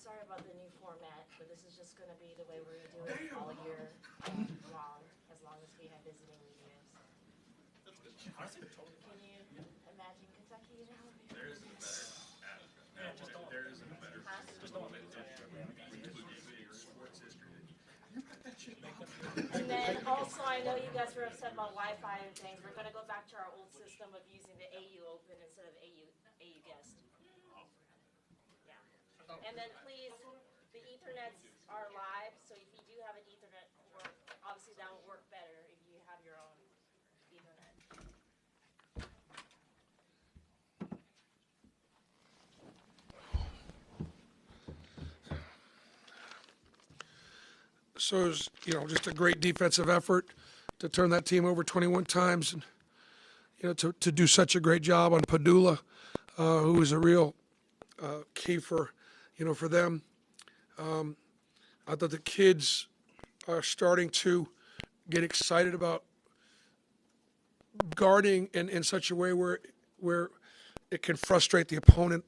sorry about the new format, but this is just going to be the way we're going to do it all year long, as long as we have visiting medias. Can you imagine Kentucky now? There isn't a better. There isn't a better. Sports history. And then also, I know you guys were upset about Wi-Fi and things. We're going to go back to our old system of using the AU Open instead of AU Guest. Yeah. And then please, the Ethernets are live, so if you do have an Ethernet, obviously that will work better if you have your own Ethernet. So it was, just a great defensive effort to turn that team over 21 times, and to do such a great job on Padula, who was a real key for them. I thought the kids are starting to get excited about guarding in such a way where it can frustrate the opponent,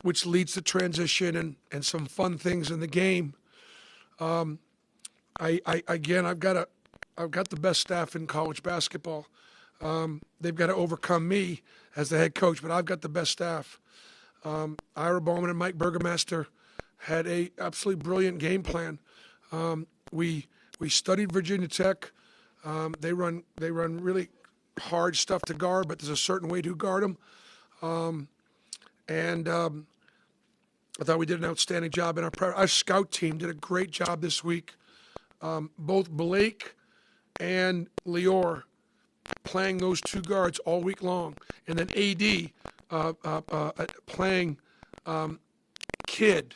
which leads to transition and some fun things in the game. I've got the best staff in college basketball. They've got to overcome me as the head coach, but I've got the best staff. Ira Bowman and Mike Burgomaster had a absolutely brilliant game plan. We studied Virginia Tech. They run really hard stuff to guard, but there's a certain way to guard them. I thought we did an outstanding job, and our scout team did a great job this week. Both Blake and Lior playing those two guards all week long, and then AD playing Kidd.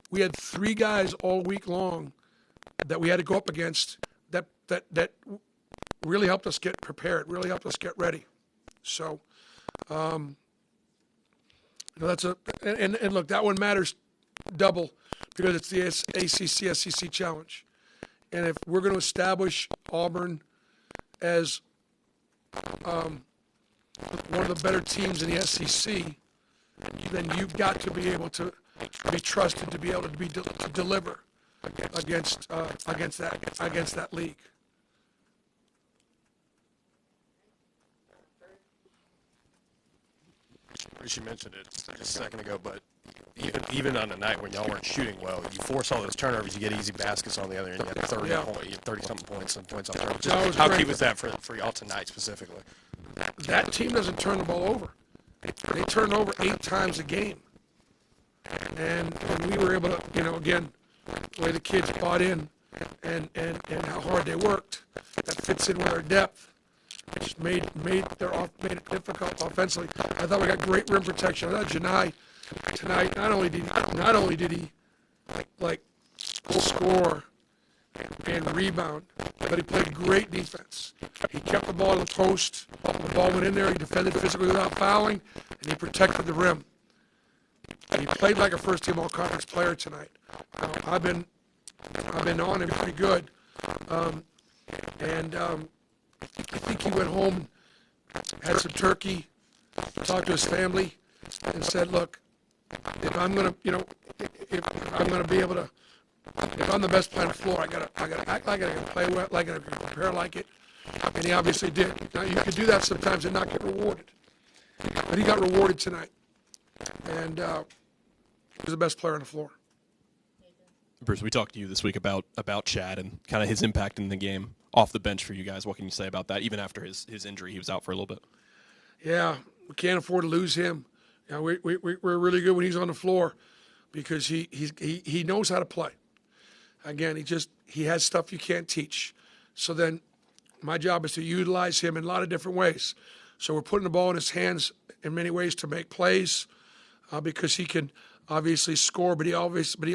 We had three guys all week long that we had to go up against that really helped us get prepared, really helped us get ready. So, that's and look, that one matters double because it's the ACC SEC challenge, and if we're going to establish Auburn as one of the better teams in the SEC, then you've got to be able to be trusted to be able to deliver against that league. She mentioned it just a second ago, but even on a night when y'all weren't shooting well, you force all those turnovers, you get easy baskets on the other end. You get 30-something points and points on turnovers. How key was that for y'all tonight specifically? That team doesn't turn the ball over. They turn over 8 times a game. And we were able to, again, the way the kids bought in and how hard they worked, that fits in with our depth. It just made it difficult offensively. I thought we got great rim protection. I thought Janai tonight not only did he score and rebound, but he played great defense. He kept the ball in the post. The ball went in there. He defended physically without fouling, and he protected the rim. And he played like a first-team all-conference player tonight. I've been on him pretty good, I think he went home, had some turkey, talked to his family, and said, "Look, if I'm gonna be able to, if I'm the best player on the floor, I gotta act like it, I gotta play well, like it, I gotta prepare like it." And he obviously did. Now you could do that sometimes and not get rewarded, but he got rewarded tonight, and he was the best player on the floor. Bruce, we talked to you this week about Chad and kind of his impact in the game off the bench for you guys. What can you say about that? Even after his injury, he was out for a little bit. Yeah, we can't afford to lose him. Yeah, we're really good when he's on the floor because he knows how to play. Again, he has stuff you can't teach. So then my job is to utilize him in a lot of different ways. So we're putting the ball in his hands in many ways to make plays because he can obviously score, but he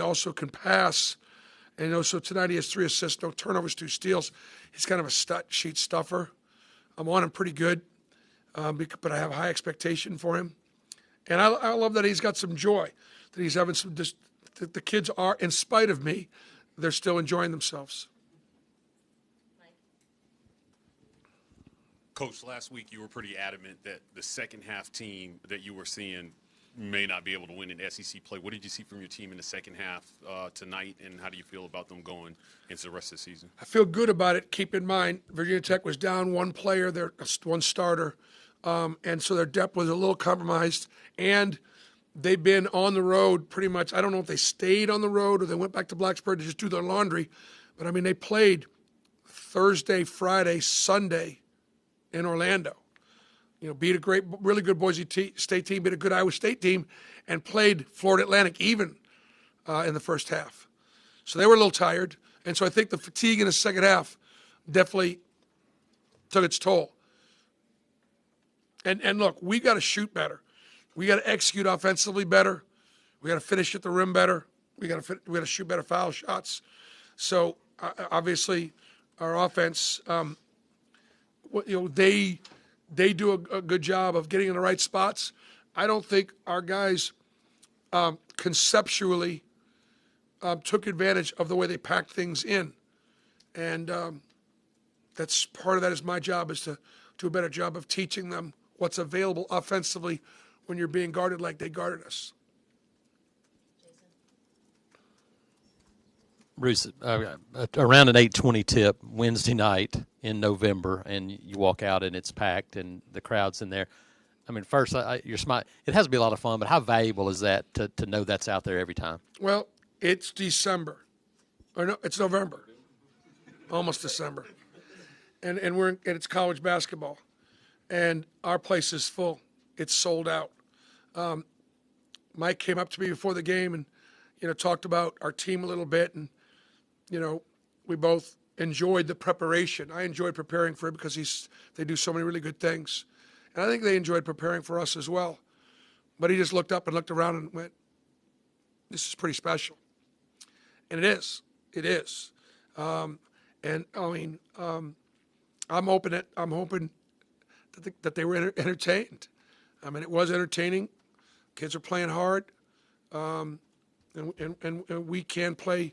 also can pass. And so tonight he has 3 assists, no turnovers, 2 steals. He's kind of a stat sheet stuffer. I'm on him pretty good, but I have high expectation for him. And I love that he's got some joy, that he's having some. The kids are, in spite of me, they're still enjoying themselves. Coach, last week you were pretty adamant that the second half team that you were seeing may not be able to win in SEC play. What did you see from your team in the second half tonight, and how do you feel about them going into the rest of the season? I feel good about it. Keep in mind, Virginia Tech was down one player, one starter, and so their depth was a little compromised. And they've been on the road pretty much. I don't know if they stayed on the road or they went back to Blacksburg to just do their laundry, but I mean, they played Thursday, Friday, Sunday in Orlando. Beat a really good Boise State team, beat a good Iowa State team, and played Florida Atlantic even in the first half. So they were a little tired, and so I think the fatigue in the second half definitely took its toll. And look, we got to shoot better. We got to execute offensively better. We got to finish at the rim better. We got to shoot better foul shots. So obviously, our offense, they do a good job of getting in the right spots. I don't think our guys conceptually took advantage of the way they packed things in. And that's part of that is my job, is to do a better job of teaching them what's available offensively when you're being guarded like they guarded us. Bruce, around an 8:20 tip Wednesday night in November, and you walk out and it's packed and the crowd's in there. I mean, first, you're smart. It has to be a lot of fun, but how valuable is that to know that's out there every time? Well, it's December. Or no, it's November. Almost December. And it's college basketball. And our place is full. It's sold out. Mike came up to me before the game and, talked about our team a little bit. And, we both enjoyed the preparation. I enjoyed preparing for it because they do so many really good things. And I think they enjoyed preparing for us as well. But he just looked up and looked around and went, this is pretty special. And it is. It is. And, I mean, I'm hoping that they were entertained. I mean, it was entertaining. Kids are playing hard. And we can play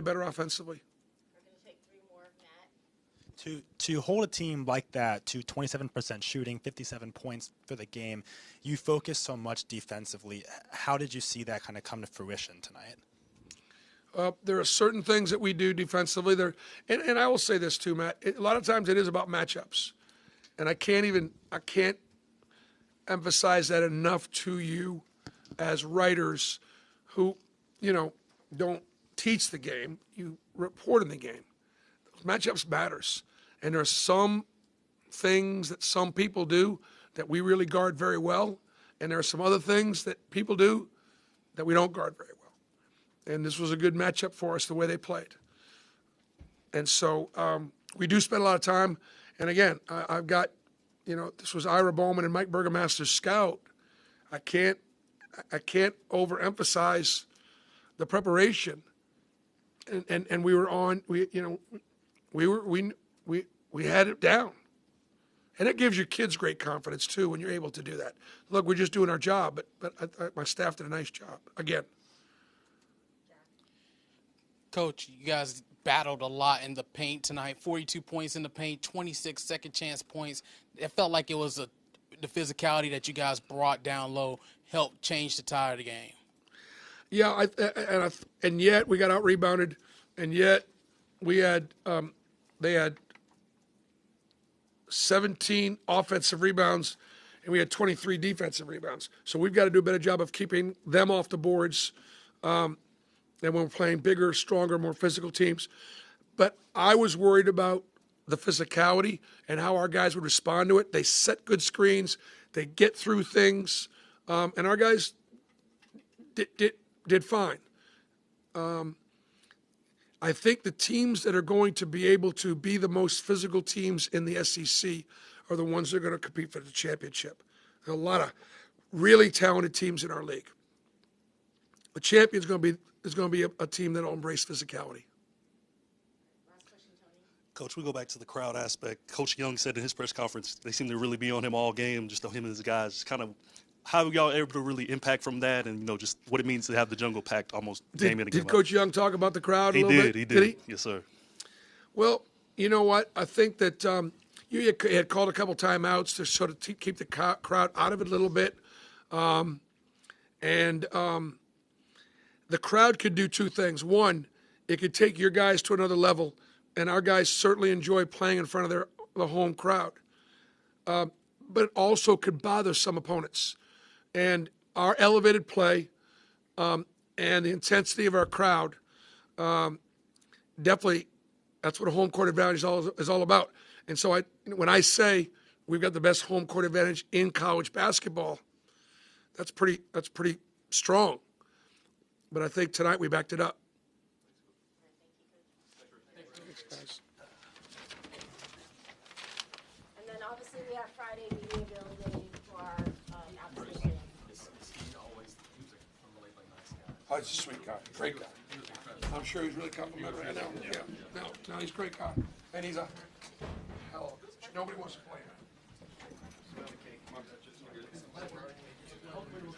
better offensively. We're going to take 3 more, Matt. To hold a team like that to 27% shooting, 57 points for the game, you focus so much defensively. How did you see that kind of come to fruition tonight? There are certain things that we do defensively there, and I will say this too, Matt. A lot of times it is about matchups, and I can't emphasize that enough to you as writers who, don't teach the game. You report in the game. Matchups matters, and there are some things that some people do that we really guard very well, and there are some other things that people do that we don't guard very well. And this was a good matchup for us, the way they played. And so we do spend a lot of time. And again, I've got, this was Ira Bowman and Mike Burgomaster's scout. I can't overemphasize the preparation. And we were on. We had it down. And it gives your kids great confidence too when you're able to do that. Look, we're just doing our job, but my staff did a nice job again. Coach, you guys battled a lot in the paint tonight. 42 points in the paint, 26 second chance points. It felt like it was the physicality that you guys brought down low helped change the tide of the game. Yeah, and yet we got out rebounded, and yet we had they had 17 offensive rebounds, and we had 23 defensive rebounds. So we've got to do a better job of keeping them off the boards. And when we're playing bigger, stronger, more physical teams. But I was worried about the physicality and how our guys would respond to it. They set good screens. They get through things. And our guys did fine. I think the teams that are going to be able to be the most physical teams in the SEC are the ones that are going to compete for the championship. There are a lot of really talented teams in our league. The champion is going to be a team that will embrace physicality. Last question, Tony. Coach, we go back to the crowd aspect. Coach Young said in his press conference they seem to really be on him all game, just on him and his guys. Just kind of how y'all able to really impact from that, and just what it means to have the jungle packed almost game in a game out. Did Coach Young talk about the crowd a little bit? He did. Yes, sir. Well, you know what? I think that you had called a couple timeouts to sort of keep the crowd out of it a little bit. And the crowd could do two things. One, it could take your guys to another level, and our guys certainly enjoy playing in front of the home crowd. But it also could bother some opponents. And our elevated play and the intensity of our crowd, definitely that's what a home court advantage is all about. And so when I say we've got the best home court advantage in college basketball, that's pretty strong. But I think tonight we backed it up. Thanks, guys. And then obviously we have Friday media availability for our opposition. Oh, he's a sweet guy, great guy. I'm sure he's really complimentary. I know. Yeah. No, he's a great guy, and he's a hell of a coach. Nobody wants to play him.